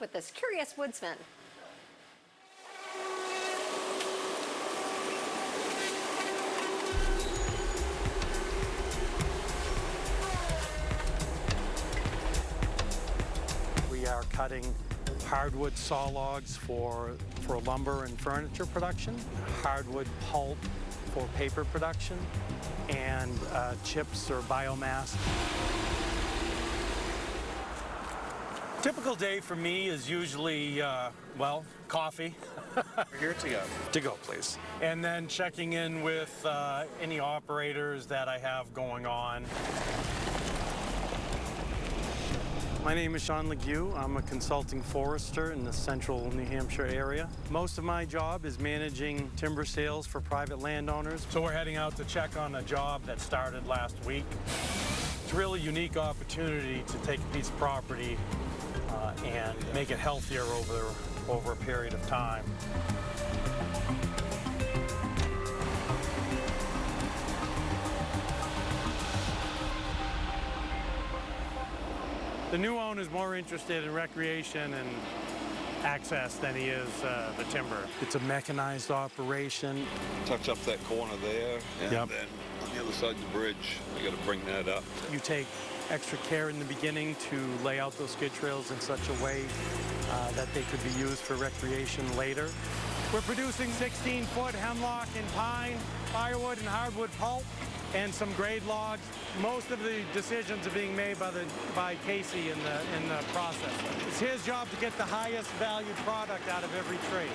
With this curious woodsman. We are cutting hardwood saw logs for lumber and furniture production, hardwood pulp for paper production, and chips or biomass. Typical day for me is usually, well, coffee. Here to go. To go, please. And then checking in with any operators that I have going on. My name is Sean Legue. I'm a consulting forester in the central New Hampshire area. Most of my job is managing timber sales for private landowners. So we're heading out to check on a job that started last week. It's a really unique opportunity to take a piece of property and make it healthier over a period of time. The new owner is more interested in recreation and access than he is the timber. It's a mechanized operation. Touch up that corner there, and then on the other side of the bridge, you got to bring that up. You take extra care in the beginning to lay out those skid trails in such a way that they could be used for recreation later. We're producing 16-foot hemlock and pine, firewood and hardwood pulp, and some grade logs. Most of the decisions are being made by Casey in the process. It's his job to get the highest valued product out of every tree.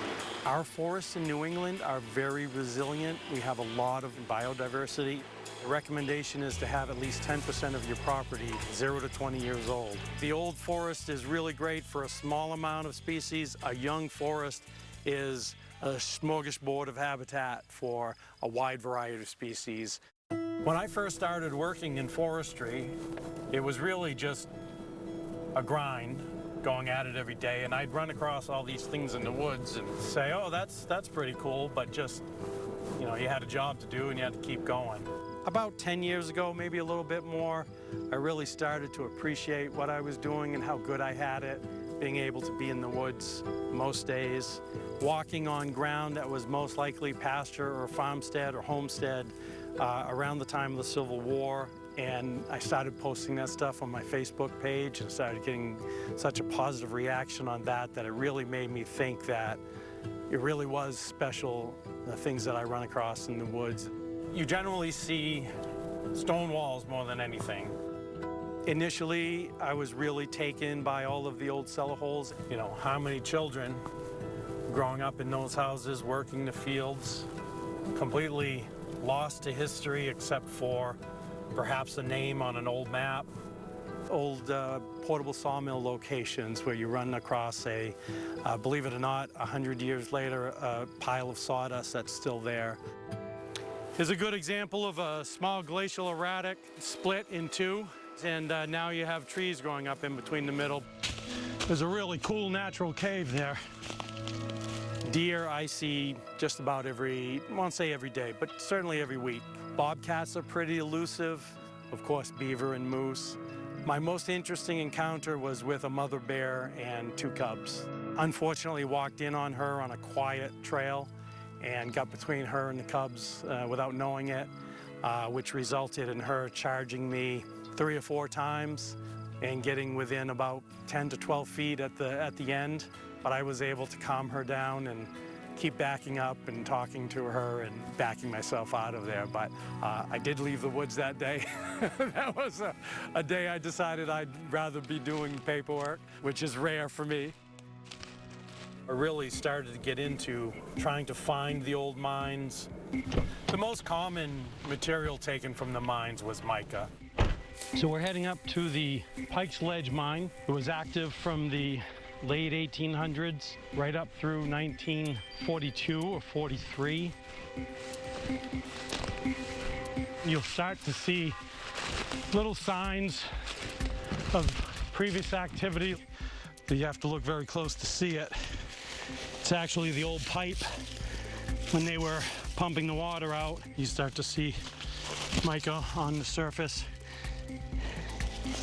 Our forests in New England are very resilient. We have a lot of biodiversity. The recommendation is to have at least 10% of your property 0 to 20 years old. The old forest is really great for a small amount of species. A young forest is a smorgasbord of habitat for a wide variety of species. When I first started working in forestry, it was really just a grind, going at it every day, and I'd run across all these things in the woods and say, oh, that's pretty cool, but just, you know, you had a job to do and you had to keep going. About 10 years ago, maybe a little bit more, I really started to appreciate what I was doing and how good I had it, being able to be in the woods most days, walking on ground that was most likely pasture or farmstead or homestead around the time of the Civil War. And I started posting that stuff on my Facebook page and started getting such a positive reaction on that that it really made me think that it really was special, the things that I run across in the woods. You generally see stone walls more than anything. Initially, I was really taken by all of the old cellar holes. You know, how many children growing up in those houses, working the fields, completely lost to history except for perhaps a name on an old map. Old portable sawmill locations where you run across a, believe it or not, 100 years later, a pile of sawdust that's still there. Here's a good example of a small glacial erratic split in two, and now you have trees growing up in between the middle. There's a really cool natural cave there. Deer I see just about I won't say every day, but certainly every week. Bobcats are pretty elusive, of course beaver and moose. My most interesting encounter was with a mother bear and 2 cubs. Unfortunately walked in on her on a quiet trail and got between her and the cubs without knowing it, which resulted in her charging me 3 or 4 times and getting within about 10 to 12 feet at the end. But I was able to calm her down and keep backing up and talking to her and backing myself out of there. But I did leave the woods that day. That was a day I decided I'd rather be doing paperwork, which is rare for me. I really started to get into trying to find the old mines. The most common material taken from the mines was mica. So we're heading up to the Pike's Ledge mine. It was active from the late 1800s right up through 1942 or 43. You'll start to see little signs of previous activity. You have to look very close to see it. It's actually the old pipe. When they were pumping the water out, you start to see mica on the surface,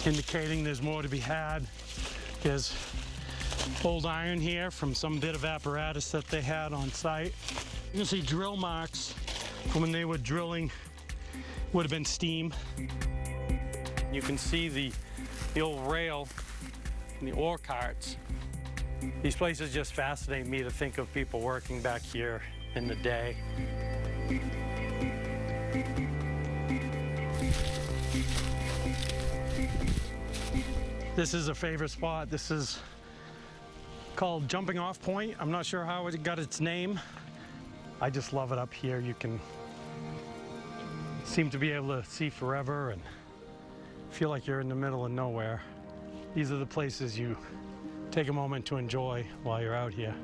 indicating there's more to be had. There's old iron here from some bit of apparatus that they had on site. You can see drill marks from when they were drilling, would have been steam. You can see the old rail and the ore carts. These places just fascinate me to think of people working back here in the day. This is a favorite spot. This is called Jumping Off Point. I'm not sure how it got its name. I just love it up here. You can seem to be able to see forever and feel like you're in the middle of nowhere. These are the places you take a moment to enjoy while you're out here.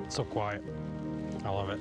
It's so quiet. I love it.